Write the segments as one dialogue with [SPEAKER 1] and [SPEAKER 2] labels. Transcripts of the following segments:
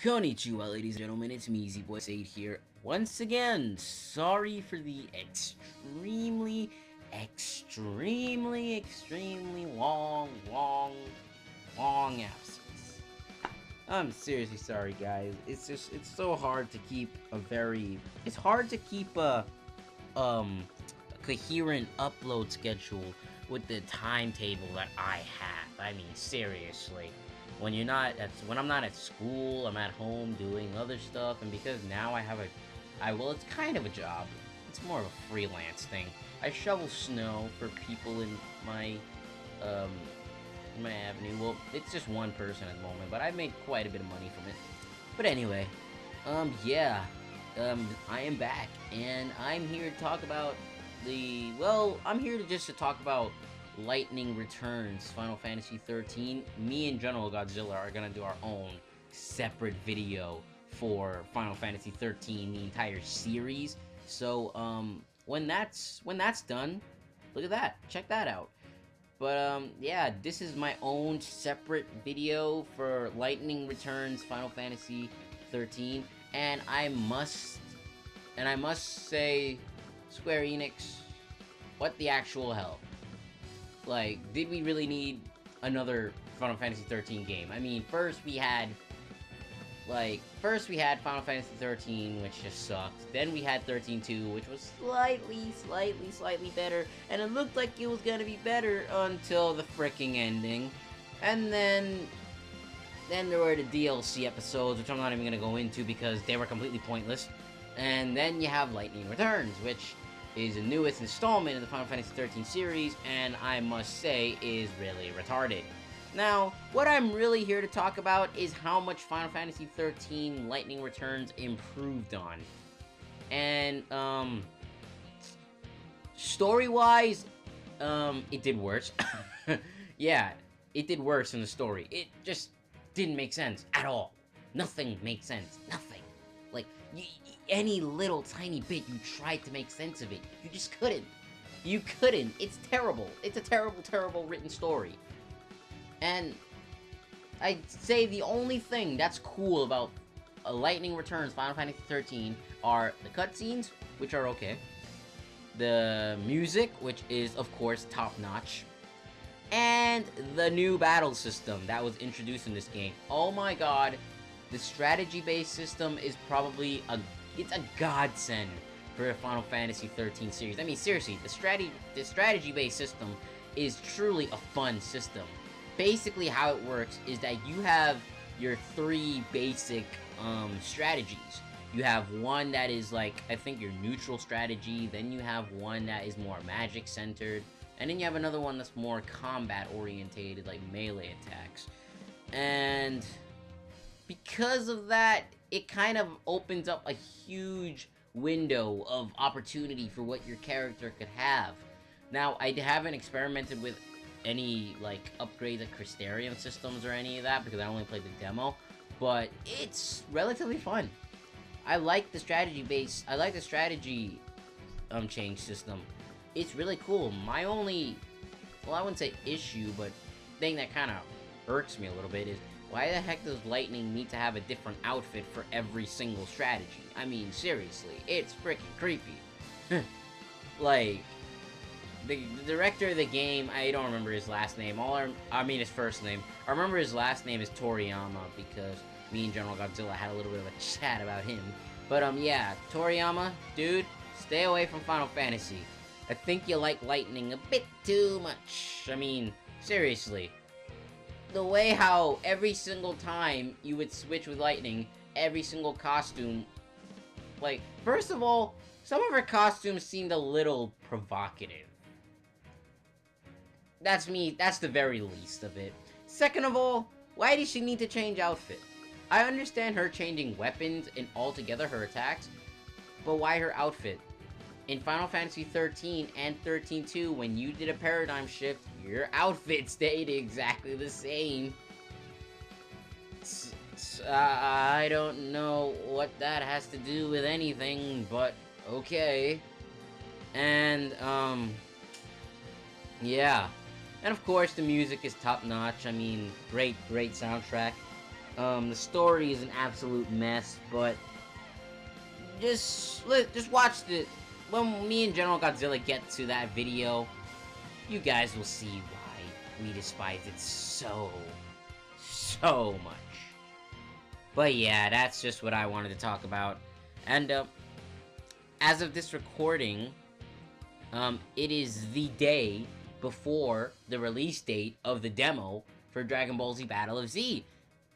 [SPEAKER 1] Konnichiwa, ladies and gentlemen, it's me, Easy Boy 8 here. Once again, sorry for the extremely long absence. I'm seriously sorry, guys. It's so hard to keep a coherent upload schedule with the timetable that I have. I mean, seriously. When I'm not at school, I'm at home doing other stuff, and because now I have well, it's kind of a job. It's more of a freelance thing. I shovel snow for people in my avenue. Well, it's just one person at the moment, but I've made quite a bit of money from it. But anyway, yeah, I am back, and I'm here to talk about I'm here to talk about Lightning Returns Final Fantasy XIII. Me and GeneralGodzilla are gonna do our own separate video for Final Fantasy XIII, the entire series. So, when that's done, look at that, check that out. But, yeah, this is my own separate video for Lightning Returns Final Fantasy XIII, and I must say, Square Enix, what the actual hell? Like, did we really need another Final Fantasy XIII game? I mean, first we had Final Fantasy XIII, which just sucked. Then we had 13-2, which was slightly better. And it looked like it was gonna be better until the fricking ending. And then there were the DLC episodes, which I'm not even gonna go into because they were completely pointless. And then you have Lightning Returns, which is the newest installment in the Final Fantasy XIII series, and I must say, is really retarded. Now, what I'm really here to talk about is how much Final Fantasy XIII Lightning Returns improved on. And, story-wise, it did worse. Yeah, it did worse in the story. It just didn't make sense at all. Nothing makes sense. Nothing. Like, any little tiny bit you tried to make sense of it, you just couldn't. You couldn't. It's terrible. It's a terrible written story. And I'd say the only thing that's cool about Lightning Returns Final Fantasy XIII are the cutscenes, which are okay, the music, which is, of course, top-notch, and the new battle system that was introduced in this game. Oh my god. The strategy-based system is probably it's a godsend for a Final Fantasy XIII series. I mean, seriously, the strategy-based system is truly a fun system. Basically, how it works is that you have your three basic strategies. You have one that is like, I think, your neutral strategy. Then you have one that is more magic-centered. And then you have another one that's more combat-orientated, like melee attacks. And because of that, it kind of opens up a huge window of opportunity for what your character could have. Now, I haven't experimented with any, like, upgrades like Crystarium systems or any of that, because I only played the demo, but it's relatively fun. I like the strategy change system. It's really cool. My only, well, I wouldn't say issue, but thing that kind of irks me a little bit is, why the heck does Lightning need to have a different outfit for every single strategy? I mean, seriously, it's freaking creepy. Like, the director of the game, I don't remember his last name. I mean his first name. I remember his last name is Toriyama because me and GeneralGodzilla had a little bit of a chat about him. But, yeah, Toriyama, dude, stay away from Final Fantasy. I think you like Lightning a bit too much. I mean, seriously. The way how every single time you would switch with Lightning, every single costume, like, first of all, some of her costumes seemed a little provocative. That's the very least of it. Second of all, why does she need to change outfit? I understand her changing weapons and altogether her attacks, but why her outfit? In Final Fantasy XIII and 13-2, when you did a paradigm shift, your outfit stayed exactly the same. I don't know what that has to do with anything, but okay. And, yeah. And of course, the music is top-notch. I mean, great soundtrack. The story is an absolute mess, but just watch the when me and GeneralGodzilla get to that video, you guys will see why we despise it so much. But yeah, that's just what I wanted to talk about. And as of this recording, it is the day before the release date of the demo for Dragon Ball Z Battle of Z.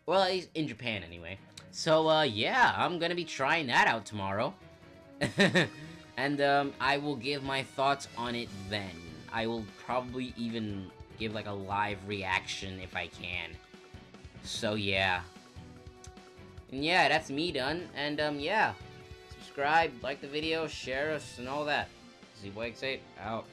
[SPEAKER 1] Well, at least in Japan, anyway. So, yeah, I'm gonna be trying that out tomorrow. And, I will give my thoughts on it then. I will probably even give, like, a live reaction if I can. So, yeah. And yeah, that's me done. And, yeah. Subscribe, like the video, share us, and all that. Z-Boy XIII, out.